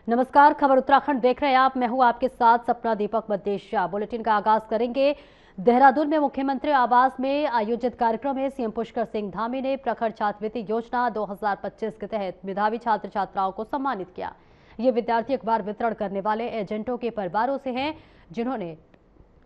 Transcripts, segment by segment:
नमस्कार, खबर उत्तराखंड देख रहे हैं आप। मैं हूं आपके साथ सपना दीपक मद्देशिया। बुलेटिन का आगाज करेंगे। देहरादून में मुख्यमंत्री आवास में आयोजित कार्यक्रम में सीएम पुष्कर सिंह धामी ने प्रखर छात्रवृत्ति योजना 2025 के तहत मेधावी छात्र छात्राओं को सम्मानित किया। ये विद्यार्थी अखबार वितरण करने वाले एजेंटों के परिवारों से हैं, जिन्होंने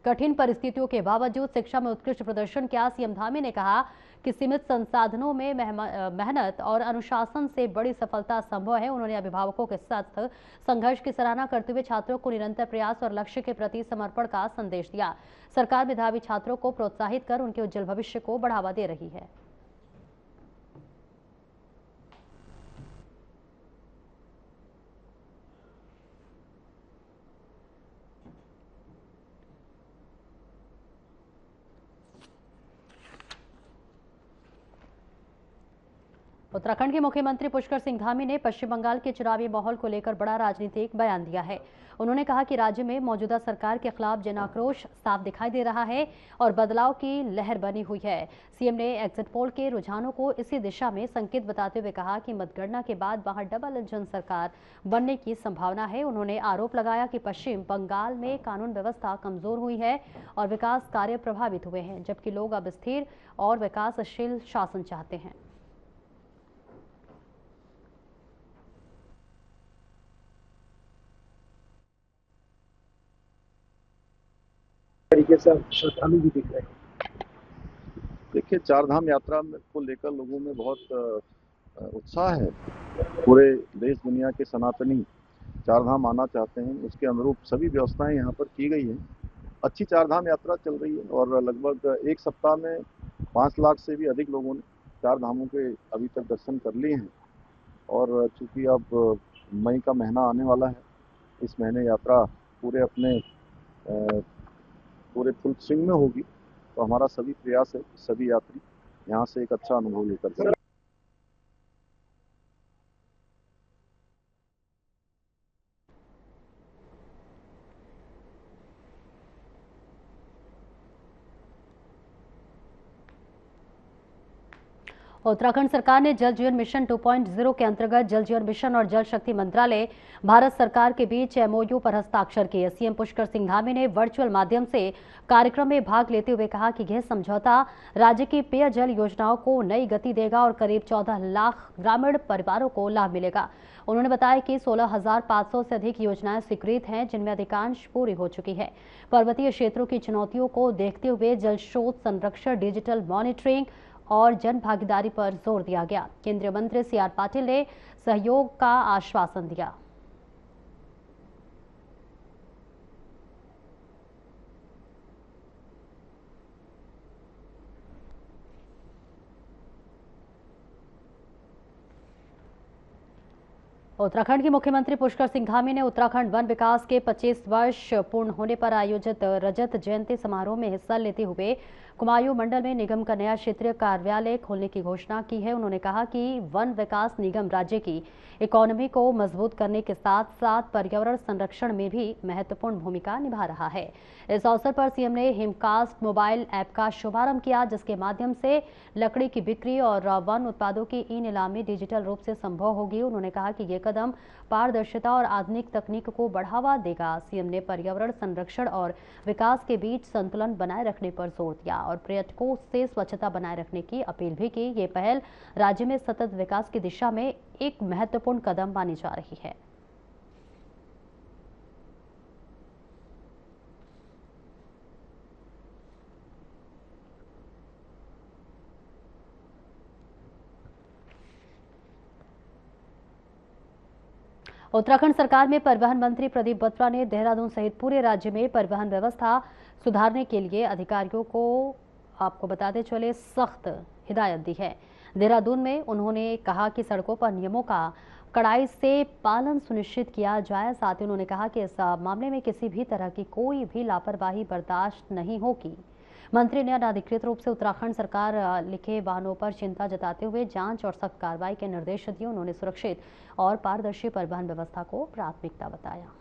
कठिन परिस्थितियों के बावजूद शिक्षा में उत्कृष्ट प्रदर्शन किया। सीएम धामी ने कहा कि सीमित संसाधनों में मेहनत और अनुशासन से बड़ी सफलता संभव है। उन्होंने अभिभावकों के साथ संघर्ष की सराहना करते हुए छात्रों को निरंतर प्रयास और लक्ष्य के प्रति समर्पण का संदेश दिया। सरकार मेधावी छात्रों को प्रोत्साहित कर उनके उज्जवल भविष्य को बढ़ावा दे रही है। उत्तराखंड के मुख्यमंत्री पुष्कर सिंह धामी ने पश्चिम बंगाल के चुनावी माहौल को लेकर बड़ा राजनीतिक बयान दिया है। उन्होंने कहा कि राज्य में मौजूदा सरकार के खिलाफ जन आक्रोश साफ दिखाई दे रहा है और बदलाव की लहर बनी हुई है। सीएम ने एग्जिट पोल के रुझानों को इसी दिशा में संकेत बताते हुए कहा कि मतगणना के बाद वहां डबल इंजन सरकार बनने की संभावना है। उन्होंने आरोप लगाया कि पश्चिम बंगाल में कानून व्यवस्था कमजोर हुई है और विकास कार्य प्रभावित हुए हैं, जबकि लोग अब स्थिर और विकासशील शासन चाहते हैं। तरीके से श्रद्धालु भी दिख रहे हैं। देखिए, चार धाम यात्रा को लेकर लोगों में बहुत उत्साह है। पूरे देश दुनिया के सनातनी चार धाम आना चाहते हैं, उसके अनुरूप सभी व्यवस्थाएं यहाँ पर की गई हैं। अच्छी चार धाम यात्रा चल रही है और लगभग एक सप्ताह में 5 लाख से भी अधिक लोगों ने चार धामों के अभी तक दर्शन कर लिए हैं। और चूंकि अब मई का महीना आने वाला है, इस महीने यात्रा पूरे फुल स्विंग में होगी, तो हमारा सभी प्रयास है सभी यात्री यहाँ से एक अच्छा अनुभव लेकर जाए। उत्तराखंड सरकार ने जल जीवन मिशन 2.0 के अंतर्गत जल जीवन मिशन और जल शक्ति मंत्रालय भारत सरकार के बीच एमओयू पर हस्ताक्षर किए। सीएम पुष्कर सिंह धामी ने वर्चुअल माध्यम से कार्यक्रम में भाग लेते हुए कहा कि यह समझौता राज्य की पेयजल योजनाओं को नई गति देगा और करीब 14 लाख ग्रामीण परिवारों को लाभ मिलेगा। उन्होंने बताया कि 16,500 से अधिक योजनाएं स्वीकृत हैं, जिनमें अधिकांश पूरी हो चुकी है। पर्वतीय क्षेत्रों की चुनौतियों को देखते हुए जल स्रोत संरक्षण, डिजिटल मॉनिटरिंग और जन भागीदारी पर जोर दिया गया। केंद्रीय मंत्री सीआर पाटिल ने सहयोग का आश्वासन दिया। उत्तराखंड के मुख्यमंत्री पुष्कर सिंह धामी ने उत्तराखंड वन विकास के 25 वर्ष पूर्ण होने पर आयोजित रजत जयंती समारोह में हिस्सा लेते हुए कुमायूं मंडल में निगम का नया क्षेत्रीय कार्यालय खोलने की घोषणा की है। उन्होंने कहा कि वन विकास निगम राज्य की इकोनॉमी को मजबूत करने के साथ साथ पर्यावरण संरक्षण में भी महत्वपूर्ण भूमिका निभा रहा है। इस अवसर पर सीएम ने हिमकास्ट मोबाइल ऐप का शुभारंभ किया, जिसके माध्यम से लकड़ी की बिक्री और वन उत्पादों की ई नीलामी डिजिटल रूप से संभव होगी। उन्होंने कहा कि ये कदम पारदर्शिता और आधुनिक तकनीक को बढ़ावा देगा। सीएम ने पर्यावरण संरक्षण और विकास के बीच संतुलन बनाए रखने पर जोर दिया और पर्यटकों से स्वच्छता बनाए रखने की अपील भी की। ये पहल राज्य में सतत विकास की दिशा में एक महत्वपूर्ण कदम मानी जा रही है। उत्तराखंड सरकार में परिवहन मंत्री प्रदीप बत्रा ने देहरादून सहित पूरे राज्य में परिवहन व्यवस्था सुधारने के लिए अधिकारियों को आपको बताते चले सख्त हिदायत दी है। देहरादून में उन्होंने कहा कि सड़कों पर नियमों का कड़ाई से पालन सुनिश्चित किया जाए। साथ ही उन्होंने कहा कि इस मामले में किसी भी तरह की कोई भी लापरवाही बर्दाश्त नहीं होगी। मंत्री ने अनाधिकृत रूप से उत्तराखंड सरकार लिखे वाहनों पर चिंता जताते हुए जांच और सख्त कार्रवाई के निर्देश दिए। उन्होंने सुरक्षित और पारदर्शी परिवहन व्यवस्था को प्राथमिकता बताया।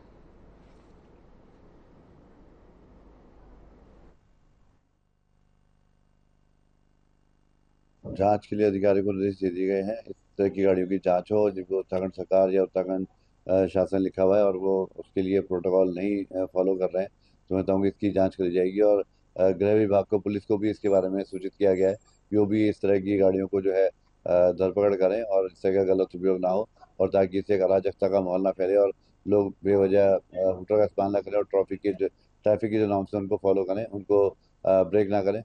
जांच के लिए अधिकारियों को निर्देश दे दिए गए हैं। इस तरह की गाड़ियों की जांच हो जिनको उत्तराखंड सरकार या उत्तराखंड शासन लिखा हुआ है और वो उसके लिए प्रोटोकॉल नहीं फॉलो कर रहे हैं, तो मैं चाहूँगी इसकी जांच करी जाएगी। और गृह विभाग को, पुलिस को भी इसके बारे में सूचित किया गया है कि वो भी इस तरह की गाड़ियों को जो है धरपकड़ करें और इस तरह का गलत उपयोग ना हो, और ताकि इससे एक अराजकता का माहौल ना फैले और लोग बेवजह हूटर का इस्तेमाल ना करें और ट्रैफिक की जो नॉर्म्स हैं उनको फॉलो करें, उनको ब्रेक ना करें।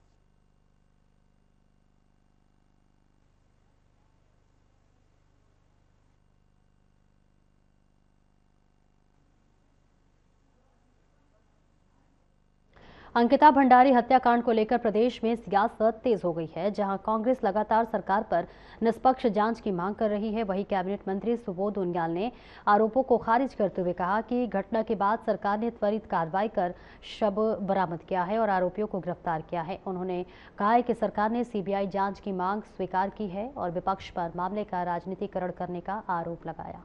अंकिता भंडारी हत्याकांड को लेकर प्रदेश में सियासत तेज हो गई है। जहां कांग्रेस लगातार सरकार पर निष्पक्ष जांच की मांग कर रही है, वहीं कैबिनेट मंत्री सुबोध उनियाल ने आरोपों को खारिज करते हुए कहा कि घटना के बाद सरकार ने त्वरित कार्रवाई कर शव बरामद किया है और आरोपियों को गिरफ्तार किया है। उन्होंने कहा है कि सरकार ने सीबीआई जांच की मांग स्वीकार की है और विपक्ष पर मामले का राजनीतिकरण करने का आरोप लगाया।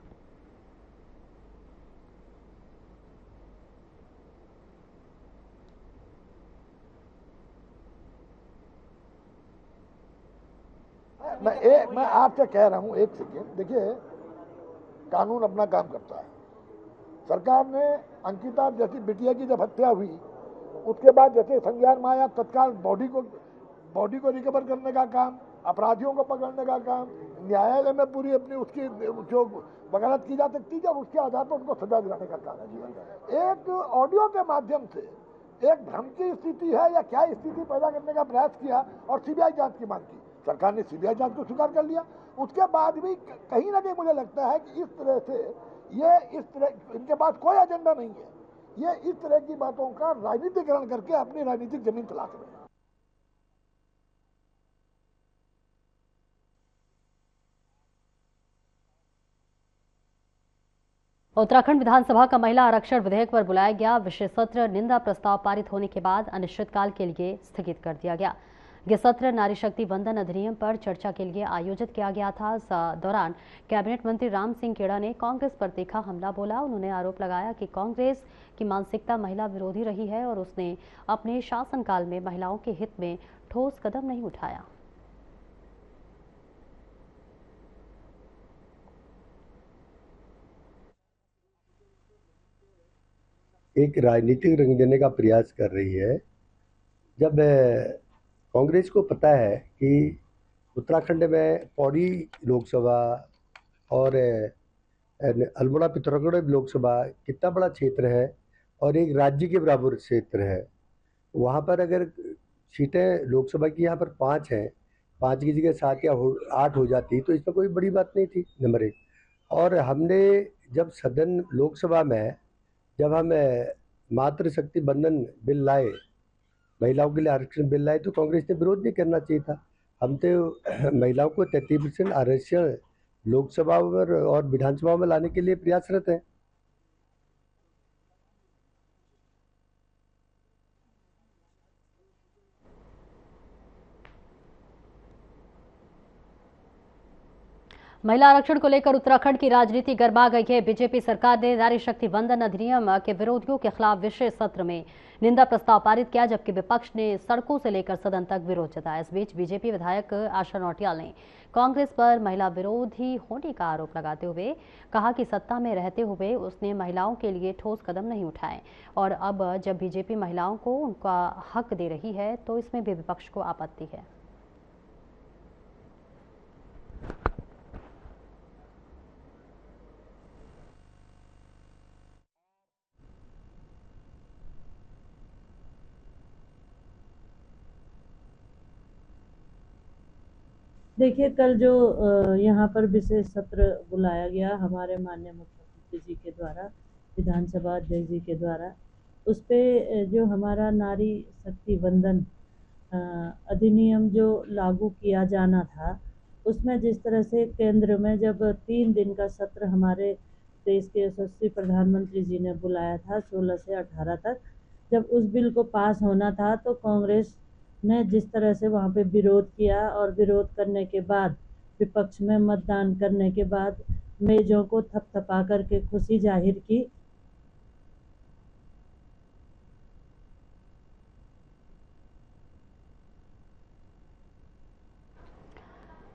मैं आपसे कह रहा हूं, एक सेकेंड देखिए, कानून अपना काम करता है। सरकार ने अंकिता जैसी बिटिया की जब हत्या हुई, उसके बाद जैसे संज्ञान में आया, तत्काल बॉडी को रिकवर करने का काम, अपराधियों को पकड़ने का काम, न्यायालय में पूरी अपनी उसकी जो वकालत की जा सकती है, उसके आधार पर उनको सजा दिलाने का काम किया। एक ऑडियो के माध्यम से एक भ्रम की स्थिति है या क्या स्थिति पैदा करने का प्रयास किया और सीबीआई जांच की मांग की। सरकार ने सीबीआई जांच को स्वीकार कर लिया। उसके बाद भी कहीं ना कहीं मुझे लगता है कि इस तरह से इनके पास कोई एजेंडा नहीं है। ये इस तरह की बातों का राजनीतिकरण करके अपनी राजनीतिक जमीन तलाश रहे हैं। उत्तराखंड विधानसभा का महिला आरक्षण विधेयक पर बुलाया गया विशेष सत्र निंदा प्रस्ताव पारित होने के बाद अनिश्चितकाल के लिए स्थगित कर दिया गया। यह सत्र नारी शक्ति वंदन अधिनियम पर चर्चा के लिए आयोजित किया गया था। इस दौरान कैबिनेट मंत्री राम सिंह खेड़ा ने कांग्रेस पर तीखा हमला बोला। उन्होंने आरोप लगाया कि कांग्रेस की मानसिकता महिला विरोधी रही है और उसने अपने शासनकाल में महिलाओं के हित में ठोस कदम नहीं उठाया। एक राजनीतिक रंग देने का प्रयास कर रही है। जब कांग्रेस को पता है कि उत्तराखंड में पौड़ी लोकसभा और अल्मोड़ा पिथौरागढ़ लोकसभा कितना बड़ा क्षेत्र है और एक राज्य के बराबर क्षेत्र है, वहाँ पर अगर सीटें लोकसभा की यहाँ पर 5 हैं, 5 की जगह 7 या 8 हो जाती तो इसमें कोई बड़ी बात नहीं थी, नंबर 1। और हमने जब सदन लोकसभा में जब हम मातृ शक्ति बंधन बिल लाए, महिलाओं के लिए आरक्षण बिल लाए, तो कांग्रेस ने विरोध नहीं करना चाहिए था। हम तो महिलाओं को 33% आरक्षण लोकसभा और विधानसभा में लाने के लिए प्रयासरत हैं। महिला आरक्षण को लेकर उत्तराखंड की राजनीति गर्मा गई है। बीजेपी सरकार ने नारी शक्ति वंदन अधिनियम के विरोधियों के खिलाफ विशेष सत्र में निंदा प्रस्ताव पारित किया, जबकि विपक्ष ने सड़कों से लेकर सदन तक विरोध जताया। इस बीच बीजेपी विधायक आशा नौटियाल ने कांग्रेस पर महिला विरोधी होने का आरोप लगाते हुए कहा कि सत्ता में रहते हुए उसने महिलाओं के लिए ठोस कदम नहीं उठाए और अब जब बीजेपी महिलाओं को उनका हक दे रही है तो इसमें भी विपक्ष को आपत्ति है। देखिए, कल जो यहाँ पर विशेष सत्र बुलाया गया हमारे माननीय मुख्यमंत्री जी के द्वारा, विधानसभा अध्यक्ष जी के द्वारा, उस पे जो हमारा नारी शक्ति वंदन अधिनियम जो लागू किया जाना था, उसमें जिस तरह से केंद्र में जब 3 दिन का सत्र हमारे देश के यशस्वी प्रधानमंत्री जी ने बुलाया था 16 से 18 तक, जब उस बिल को पास होना था तो कांग्रेस ने जिस तरह से वहाँ पे विरोध किया और विरोध करने के बाद विपक्ष में मतदान करने के बाद मेजों को थपथपा करके खुशी जाहिर की।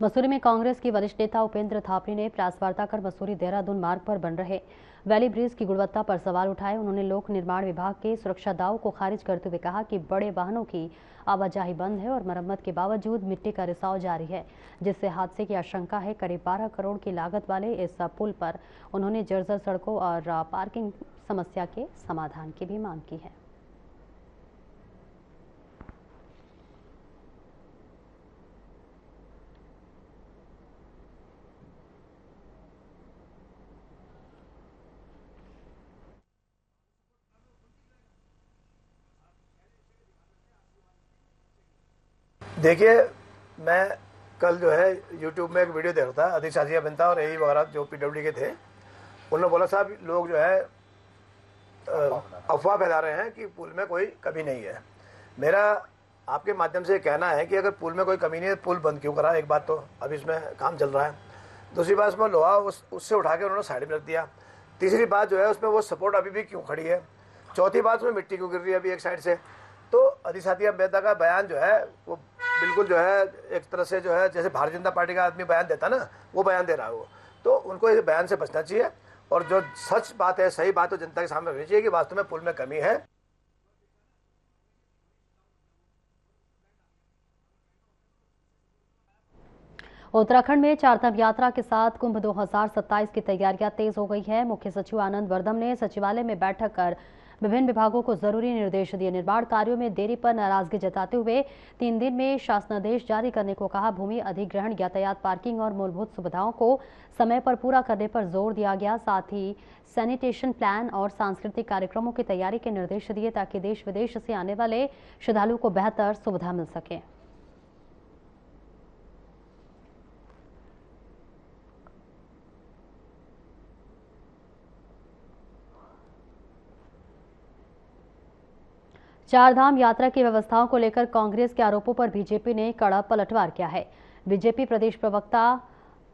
मसूरी में कांग्रेस की वरिष्ठ नेता उपेंद्र थापड़ी ने प्रेस वार्ता कर मसूरी देहरादून मार्ग पर बन रहे वैली ब्रिज की गुणवत्ता पर सवाल उठाए। उन्होंने लोक निर्माण विभाग के सुरक्षा दावों को खारिज करते हुए कहा कि बड़े वाहनों की आवाजाही बंद है और मरम्मत के बावजूद मिट्टी का रिसाव जारी है, जिससे हादसे की आशंका है। करीब 12 करोड़ की लागत वाले इस पुल पर उन्होंने जर्जर सड़कों और पार्किंग समस्या के समाधान की भी मांग की है। देखिए, मैं कल जो है YouTube में एक वीडियो देख रहा था, अधिशासी बनता और यही वगैरह जो PWD के थे, उन्होंने बोला साहब लोग जो है अफवाह फैला रहे हैं कि पुल में कोई कमी नहीं है। मेरा आपके माध्यम से कहना है कि अगर पुल में कोई कमी नहीं है, पुल बंद क्यों करा? एक बात तो अभी इसमें काम चल रहा है। दूसरी बात, उसमें लोहा उससे उठा के उन्होंने साइड में रख दिया। तीसरी बात जो है उसमें वो सपोर्ट अभी भी क्यों खड़ी है? चौथी बात, उसमें मिट्टी क्यों गिर रही है अभी एक साइड से? तो अधिशासी बेहता का बयान जो है वो बिल्कुल जो है एक तरह से जो है जैसे भारतीय जनता पार्टी का आदमी बयान देता ना, वो बयान दे रहा है वो। तो उनको इस बयान से बचना चाहिए और जो सच बात है, सही बात तो जनता के सामने रखनी चाहिए कि वास्तव में पुल में कमी है। उत्तराखंड में चारधाम यात्रा के साथ कुंभ 2027 की तैयारियां तेज हो गई है। मुख्य सचिव आनंद वर्धम ने सचिवालय में बैठक कर विभिन्न विभागों को जरूरी निर्देश दिए। निर्माण कार्यों में देरी पर नाराजगी जताते हुए 3 दिन में शासनादेश जारी करने को कहा। भूमि अधिग्रहण, यातायात, पार्किंग और मूलभूत सुविधाओं को समय पर पूरा करने पर जोर दिया गया। साथ ही सैनिटेशन प्लान और सांस्कृतिक कार्यक्रमों की तैयारी के निर्देश दिए ताकि देश विदेश से आने वाले श्रद्धालुओं को बेहतर सुविधा मिल सके। चारधाम यात्रा की व्यवस्थाओं को लेकर कांग्रेस के आरोपों पर बीजेपी ने कड़ा पलटवार किया है। बीजेपी प्रदेश प्रवक्ता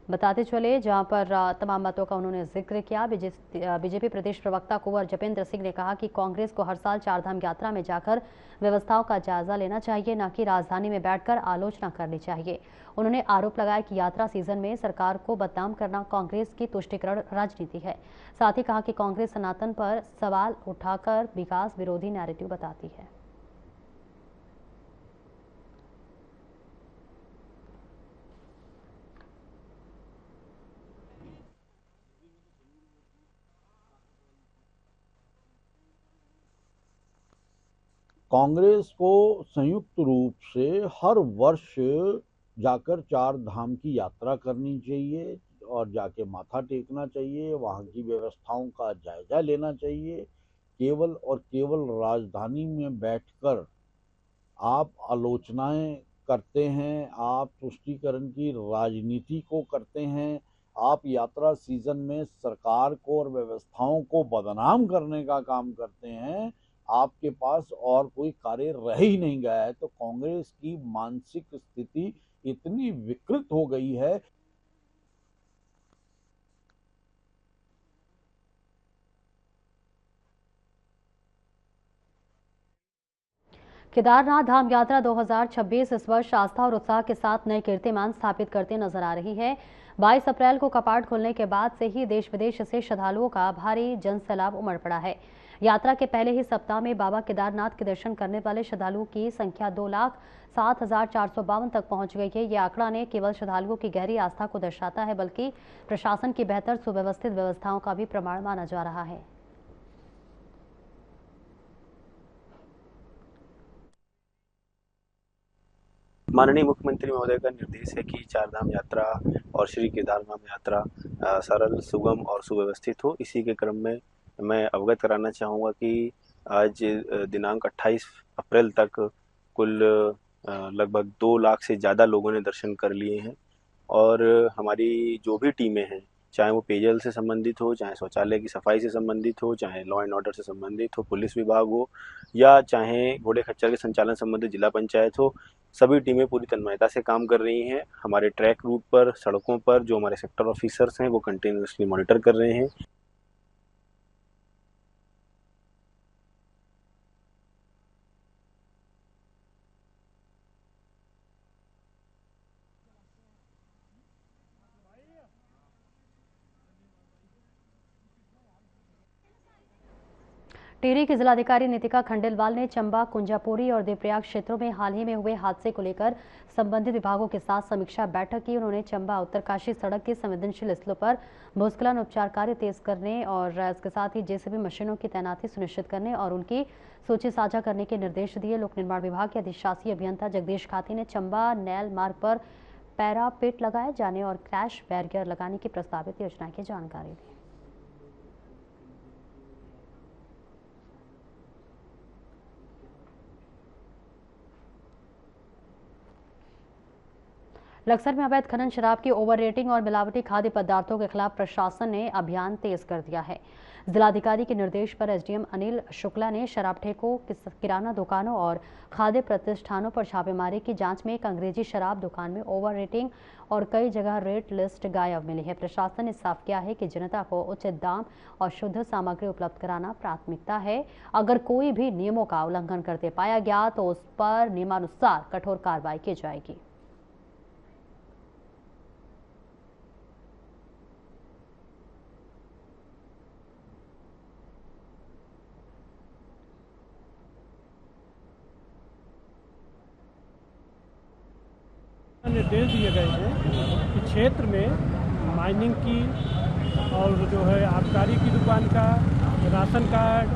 बताते चले, जहां पर तमाम बातों का उन्होंने जिक्र किया। बीजेपी प्रदेश प्रवक्ता कुंवर जपेंद्र सिंह ने कहा कि कांग्रेस को हर साल चारधाम यात्रा में जाकर व्यवस्थाओं का जायजा लेना चाहिए, न कि राजधानी में बैठकर आलोचना करनी चाहिए। उन्होंने आरोप लगाया कि यात्रा सीजन में सरकार को बदनाम करना कांग्रेस की तुष्टीकरण राजनीति है। साथ ही कहा कि कांग्रेस सनातन पर सवाल उठाकर विकास विरोधी नैरेटिव बताती है। कांग्रेस को संयुक्त रूप से हर वर्ष जाकर चार धाम की यात्रा करनी चाहिए और जाके माथा टेकना चाहिए, वहाँ की व्यवस्थाओं का जायजा लेना चाहिए। केवल और केवल राजधानी में बैठकर आप आलोचनाएं करते हैं, आप तुष्टीकरण की राजनीति को करते हैं, आप यात्रा सीजन में सरकार को और व्यवस्थाओं को बदनाम करने का काम करते हैं। आपके पास और कोई कार्य रह ही नहीं गया है। तो कांग्रेस की मानसिक स्थिति इतनी विकृत हो गई है। केदारनाथ धाम यात्रा 2026 इस वर्ष आस्था और उत्साह के साथ नए कीर्तिमान स्थापित करते नजर आ रही है। 22 अप्रैल को कपाट खुलने के बाद से ही देश विदेश से श्रद्धालुओं का भारी जनसैलाब उमड़ पड़ा है। यात्रा के पहले ही सप्ताह में बाबा केदारनाथ के दर्शन करने वाले श्रद्धालुओं की संख्या 2,07,452 तक पहुंच गई है। ये आंकड़ा न केवल श्रद्धालुओं की गहरी आस्था को दर्शाता है, बल्कि प्रशासन की बेहतर सुव्यवस्थित व्यवस्थाओं का भी प्रमाण माना जा रहा है। माननीय मुख्यमंत्री महोदय का निर्देश है कि चारधाम यात्रा और श्री केदारधाम यात्रा सरल, सुगम और सुव्यवस्थित हो। इसी के क्रम में मैं अवगत कराना चाहूँगा कि आज दिनांक 28 अप्रैल तक कुल लगभग 2 लाख से ज़्यादा लोगों ने दर्शन कर लिए हैं और हमारी जो भी टीमें हैं, चाहे वो पेयजल से संबंधित हो, चाहे शौचालय की सफाई से संबंधित हो, चाहे लॉ एंड ऑर्डर से संबंधित हो, पुलिस विभाग हो, या चाहे घोड़े खच्चर के संचालन संबंधित जिला पंचायत हो, सभी टीमें पूरी तन्मयता से काम कर रही हैं। हमारे ट्रैक रूट पर, सड़कों पर जो हमारे सेक्टर ऑफिसर्स हैं वो कंटिन्यूसली मॉनिटर कर रहे हैं। टिहरी की जिलाधिकारी नीतिका खंडेलवाल ने चंबा, कुंजापुरी और देवप्रयाग क्षेत्रों में हाल ही में हुए हादसे को लेकर संबंधित विभागों के साथ समीक्षा बैठक की। उन्होंने चंबा उत्तरकाशी सड़क के संवेदनशील स्थलों पर भूस्खलन उपचार कार्य तेज करने और इसके साथ ही जेसीबी मशीनों की तैनाती सुनिश्चित करने और उनकी सूची साझा करने के निर्देश दिए। लोक निर्माण विभाग के अधिशासी अभियंता जगदीश खाती ने चंबा नैल मार्ग पर पैरापेट लगाए जाने और क्रैश बैरियर लगाने की प्रस्तावित योजना की जानकारी दी। लक्सर में अवैध खनन, शराब की ओवर रेटिंग और मिलावटी खाद्य पदार्थों के खिलाफ प्रशासन ने अभियान तेज कर दिया है। जिलाधिकारी के निर्देश पर एसडीएम अनिल शुक्ला ने शराब ठेकों, किराना दुकानों और खाद्य प्रतिष्ठानों पर छापेमारी की। जांच में एक अंग्रेजी शराब दुकान में ओवर रेटिंग और कई जगह रेट लिस्ट गायब मिली है। प्रशासन ने साफ किया है कि जनता को उचित दाम और शुद्ध सामग्री उपलब्ध कराना प्राथमिकता है। अगर कोई भी नियमों का उल्लंघन करते पाया गया तो उस पर नियमानुसार कठोर कार्रवाई की जाएगी। निर्देश दिए गए हैं कि क्षेत्र में माइनिंग की और जो है आबकारी की दुकान का, राशन कार्ड,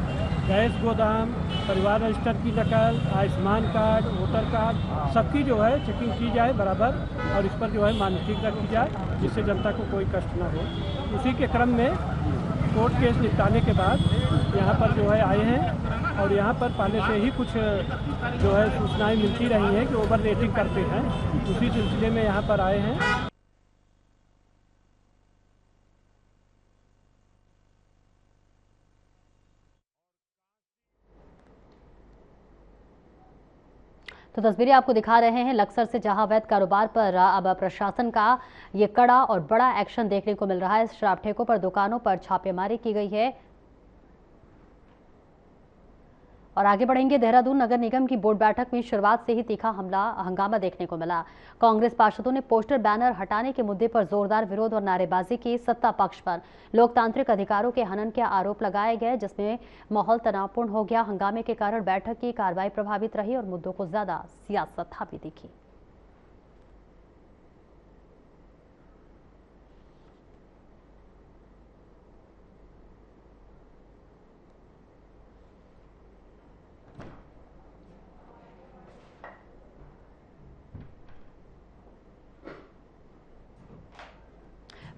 गैस गोदाम, परिवार रजिस्टर की नकल, आयुष्मान कार्ड, वोटर कार्ड, सबकी जो है चेकिंग की जाए बराबर और इस पर जो है मॉनिटरिंग रखी जाए जिससे जनता को कोई कष्ट ना हो। उसी के क्रम में कोर्ट केस निपटाने के बाद यहाँ पर जो है आए हैं और यहाँ पर पहले से ही कुछ जो है सूचनाएं मिलती रही हैं कि ओवर रेटिंग करते हैं। उसी सिलसिले में यहाँ पर आए हैं। तो तस्वीरें आपको दिखा रहे हैं लक्सर से, जहां अवैध कारोबार पर अब प्रशासन का ये कड़ा और बड़ा एक्शन देखने को मिल रहा है। शराब ठेकों पर, दुकानों पर छापेमारी की गई है। और आगे बढ़ेंगे। देहरादून नगर निगम की बोर्ड बैठक में शुरुआत से ही तीखा हंगामा देखने को मिला। कांग्रेस पार्षदों ने पोस्टर बैनर हटाने के मुद्दे पर जोरदार विरोध और नारेबाजी की। सत्ता पक्ष पर लोकतांत्रिक अधिकारों के हनन के आरोप लगाए गए, जिसमें माहौल तनावपूर्ण हो गया। हंगामे के कारण बैठक की कार्रवाई प्रभावित रही और मुद्दों को ज्यादा सियासत हावी दिखी।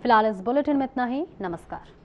फिलहाल इस बुलेटिन में इतना ही। नमस्कार।